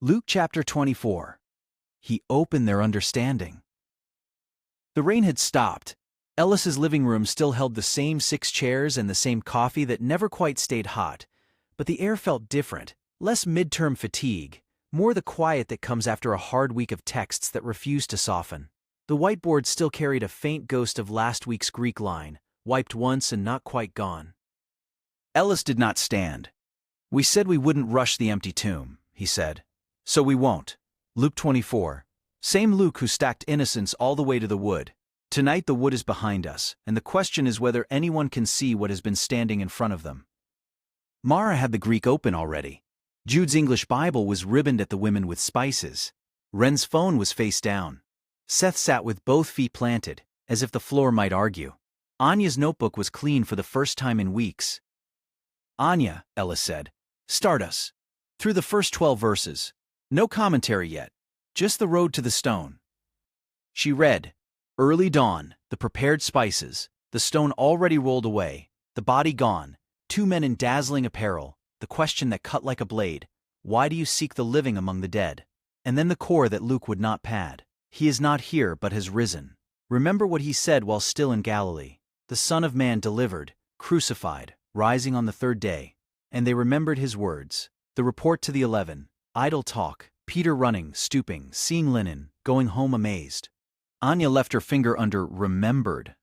Luke chapter 24. He opened their understanding. The rain had stopped. Ellis's living room still held the same 6 chairs and the same coffee that never quite stayed hot, but the air felt different, less midterm fatigue, more the quiet that comes after a hard week of texts that refuse to soften. The whiteboard still carried a faint ghost of last week's Greek line, wiped once and not quite gone. Ellis did not stand. "We said we wouldn't rush the empty tomb," he said. "So we won't." Luke 24. Same Luke who stacked innocence all the way to the wood. Tonight the wood is behind us, and the question is whether anyone can see what has been standing in front of them. Mara had the Greek open already. Jude's English Bible was ribboned at the women with spices. Ren's phone was face down. Seth sat with both feet planted, as if the floor might argue. Anya's notebook was clean for the first time in weeks. "Anya," Ellis said, "start us. Through the first 12 verses. No commentary yet. Just the road to the stone." She read. Early dawn, the prepared spices, the stone already rolled away, the body gone, 2 men in dazzling apparel, the question that cut like a blade, "Why do you seek the living among the dead?" And then the core that Luke would not pad. "He is not here but has risen. Remember what he said while still in Galilee. The Son of Man delivered, crucified, rising on the 3rd day." And they remembered his words. The report to the 11, idle talk, Peter running, stooping, seeing linen, going home amazed. Anya left her finger under remembered.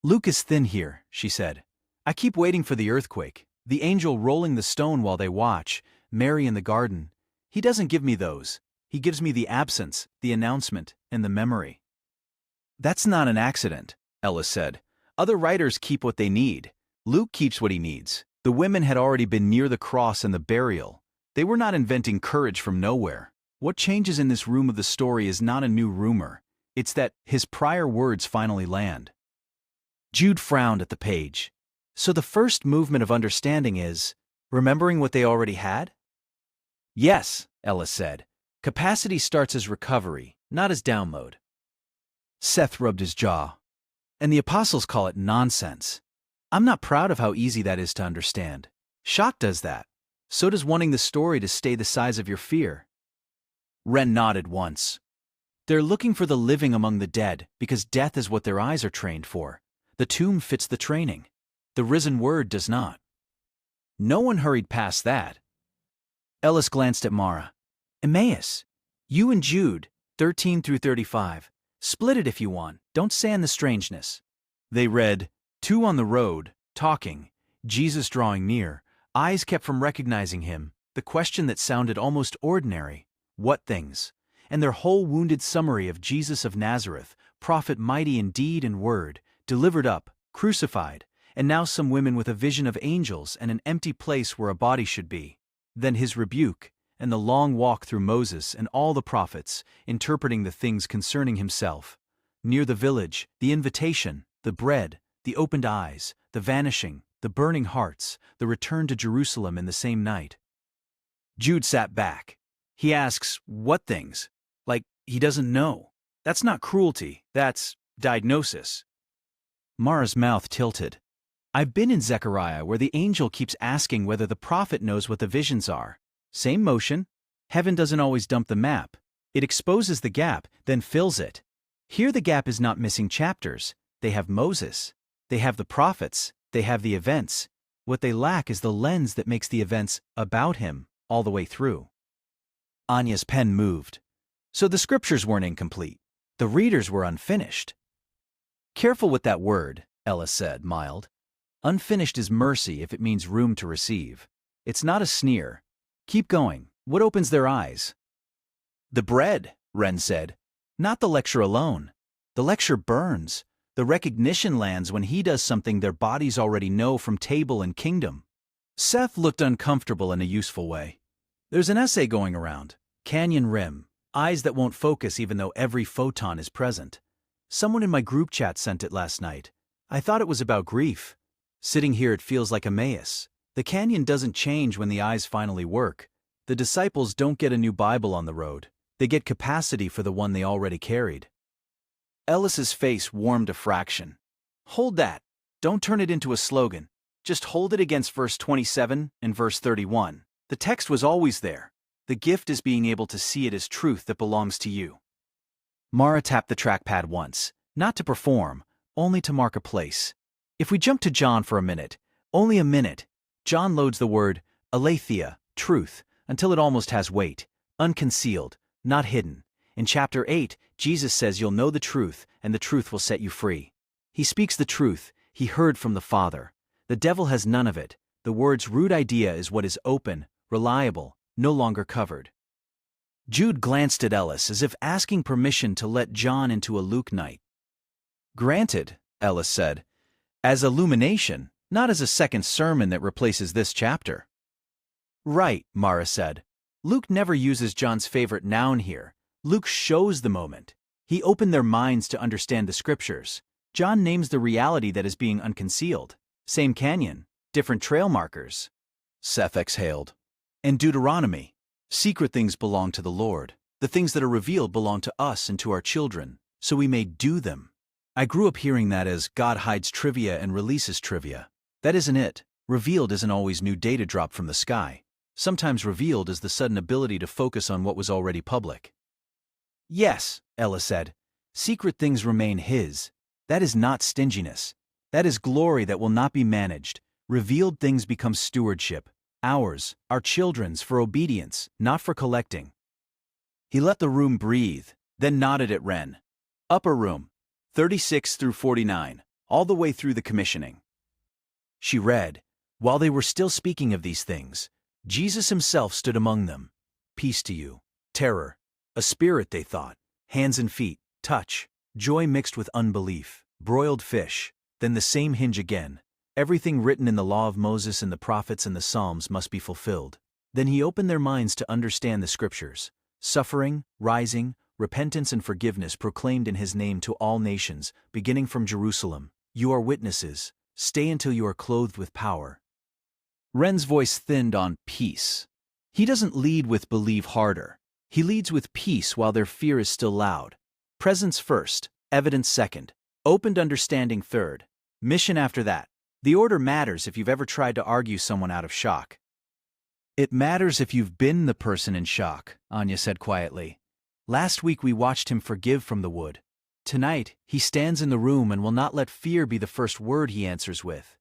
"Luke is thin here," she said. "I keep waiting for the earthquake, the angel rolling the stone while they watch, Mary in the garden. He doesn't give me those. He gives me the absence, the announcement, and the memory." "That's not an accident," Ellis said. "Other writers keep what they need. Luke keeps what he needs. The women had already been near the cross and the burial. They were not inventing courage from nowhere. What changes in this room of the story is not a new rumor. It's that his prior words finally land." Jude frowned at the page. "So the first movement of understanding is remembering what they already had?" "Yes," Ellis said. "Capacity starts as recovery, not as download." Seth rubbed his jaw. "And the apostles call it nonsense. I'm not proud of how easy that is to understand. Shock does that. So does wanting the story to stay the size of your fear." Ren nodded once. "They're looking for the living among the dead because death is what their eyes are trained for. The tomb fits the training. The risen word does not." No one hurried past that. Ellis glanced at Mara. "Emmaus. You and Jude, 13 through 35. Split it if you want. Don't sand the strangeness." They read, 2 on the road, talking, Jesus drawing near, eyes kept from recognizing him, the question that sounded almost ordinary, what things? And their whole wounded summary of Jesus of Nazareth, prophet mighty in deed and word, delivered up, crucified, and now some women with a vision of angels and an empty place where a body should be. Then his rebuke, and the long walk through Moses and all the prophets, interpreting the things concerning himself. Near the village, the invitation, the bread, the opened eyes, the vanishing, the burning hearts, the return to Jerusalem in the same night. Jude sat back. He asks, what things? Like, he doesn't know. That's not cruelty, that's diagnosis. Mara's mouth tilted. "I've been in Zechariah where the angel keeps asking whether the prophet knows what the visions are. Same motion. Heaven doesn't always dump the map. It exposes the gap, then fills it. Here the gap is not missing chapters. They have Moses. They have the prophets. They have the events. What they lack is the lens that makes the events about him all the way through." Anya's pen moved. "So the scriptures weren't incomplete. The readers were unfinished." "Careful with that word," Ellis said, mild. "Unfinished is mercy if it means room to receive. It's not a sneer. Keep going. What opens their eyes?" "The bread," Ren said. "Not the lecture alone. The lecture burns. The recognition lands when he does something their bodies already know from table and kingdom." Seth looked uncomfortable in a useful way. "There's an essay going around. Canyon rim. Eyes that won't focus even though every photon is present. Someone in my group chat sent it last night. I thought it was about grief. Sitting here it feels like Emmaus. The canyon doesn't change when the eyes finally work. The disciples don't get a new Bible on the road. They get capacity for the one they already carried." Ellis's face warmed a fraction. "Hold that. Don't turn it into a slogan. Just hold it against verse 27 and verse 31. The text was always there. The The gift is being able to see it as truth that belongs to you. Mara tapped the trackpad once, not to perform, only to mark a place. If we jump to John for a minute, only a minute, John loads the word aletheia, truth, until it almost has weight, unconcealed, not hidden. In chapter 8, Jesus says you'll know the truth, and the truth will set you free. He speaks the truth, he heard from the Father. The devil has none of it. The word's root idea is what is open, reliable, no longer covered. Jude glanced at Ellis as if asking permission to let John into a Luke night. Granted, Ellis said, as illumination, not as a second sermon that replaces this chapter. Right, Mara said. Luke never uses John's favorite noun here. Luke shows the moment. He opened their minds to understand the scriptures. John names the reality that is being unconcealed. Same canyon, different trail markers. Seth exhaled. And Deuteronomy. Secret things belong to the Lord. The things that are revealed belong to us and to our children, so we may do them. I grew up hearing that as God hides trivia and releases trivia. That isn't it. Revealed isn't always new data dropped from the sky. Sometimes revealed is the sudden ability to focus on what was already public. Yes, Ella said. Secret things remain His. That is not stinginess. That is glory that will not be managed. Revealed things become stewardship. Ours, our children's, for obedience, not for collecting. He let the room breathe, then nodded at Ren. Upper room, 36 through 49, all the way through the commissioning. She read, while they were still speaking of these things, Jesus himself stood among them. Peace to you. Terror. A spirit, they thought. Hands and feet. Touch. Joy mixed with unbelief. Broiled fish. Then the same hinge again. Everything written in the law of Moses and the prophets and the Psalms must be fulfilled. Then he opened their minds to understand the scriptures. Suffering, rising, repentance and forgiveness proclaimed in his name to all nations, beginning from Jerusalem. You are witnesses. Stay until you are clothed with power. Ren's voice thinned on peace. He doesn't lead with believe harder. He leads with peace while their fear is still loud. Presence first, evidence second, opened understanding third, mission after that. The order matters if you've ever tried to argue someone out of shock. It matters if you've been the person in shock, Anya said quietly. Last week we watched him forgive from the wood. Tonight, he stands in the room and will not let fear be the first word he answers with.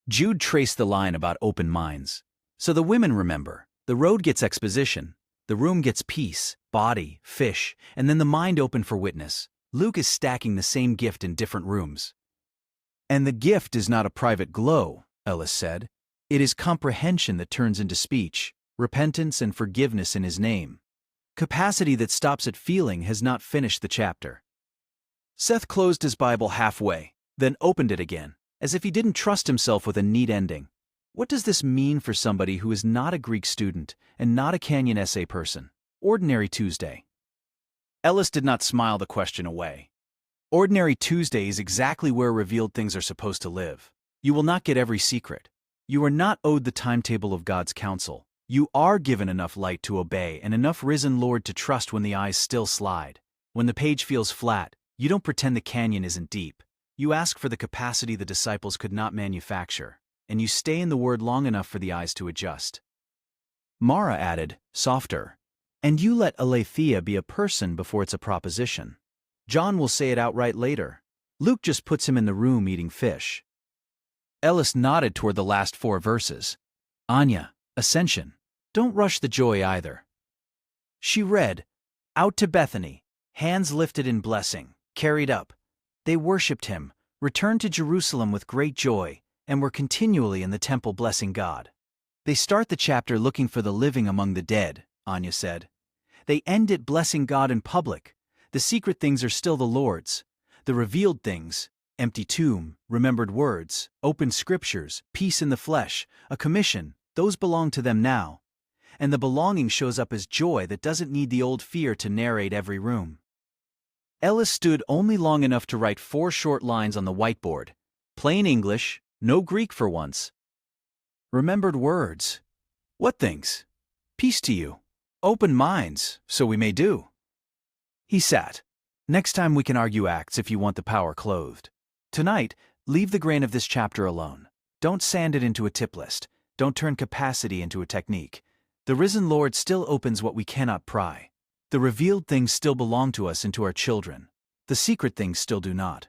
Jude traced the line about open minds. So the women remember, the road gets exposition, the room gets peace, body, fish, and then the mind open for witness. Luke is stacking the same gift in different rooms. And the gift is not a private glow, Ellis said. It is comprehension that turns into speech, repentance and forgiveness in his name. Capacity that stops at feeling has not finished the chapter. Seth closed his Bible halfway, then opened it again, as if he didn't trust himself with a neat ending. What does this mean for somebody who is not a Greek student and not a Canyon essay person? Ordinary Tuesday. Ellis did not smile the question away. Ordinary Tuesday is exactly where revealed things are supposed to live. You will not get every secret. You are not owed the timetable of God's counsel. You are given enough light to obey and enough risen Lord to trust when the eyes still slide. When the page feels flat, you don't pretend the canyon isn't deep. You ask for the capacity the disciples could not manufacture, and you stay in the word long enough for the eyes to adjust. Mara added, softer, and you let aletheia be a person before it's a proposition. John will say it outright later. Luke just puts him in the room eating fish. Ellis nodded toward the last 4 verses. Anya, ascension. Don't rush the joy either. She read, out to Bethany, hands lifted in blessing, carried up. They worshipped him, returned to Jerusalem with great joy, and were continually in the temple blessing God. They start the chapter looking for the living among the dead, Anya said. They end it blessing God in public. The secret things are still the Lord's. The revealed things, empty tomb, remembered words, open scriptures, peace in the flesh, a commission, those belong to them now. And the belonging shows up as joy that doesn't need the old fear to narrate every room. Ellis stood only long enough to write 4 short lines on the whiteboard. Plain English, no Greek for once. Remembered words. What things? Peace to you. Open minds, so we may do. He sat. Next time we can argue acts if you want the power clothed. Tonight, leave the grain of this chapter alone. Don't sand it into a tip list. Don't turn capacity into a technique. The risen Lord still opens what we cannot pry. The revealed things still belong to us and to our children. The secret things still do not.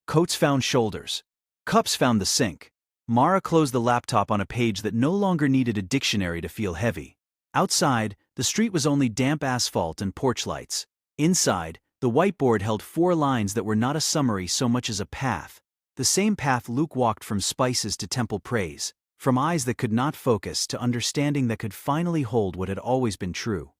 Coats found shoulders. Cups found the sink. Mara closed the laptop on a page that no longer needed a dictionary to feel heavy. Outside, the street was only damp asphalt and porch lights. Inside, the whiteboard held 4 lines that were not a summary so much as a path. The same path Luke walked from spices to temple praise, from eyes that could not focus to understanding that could finally hold what had always been true.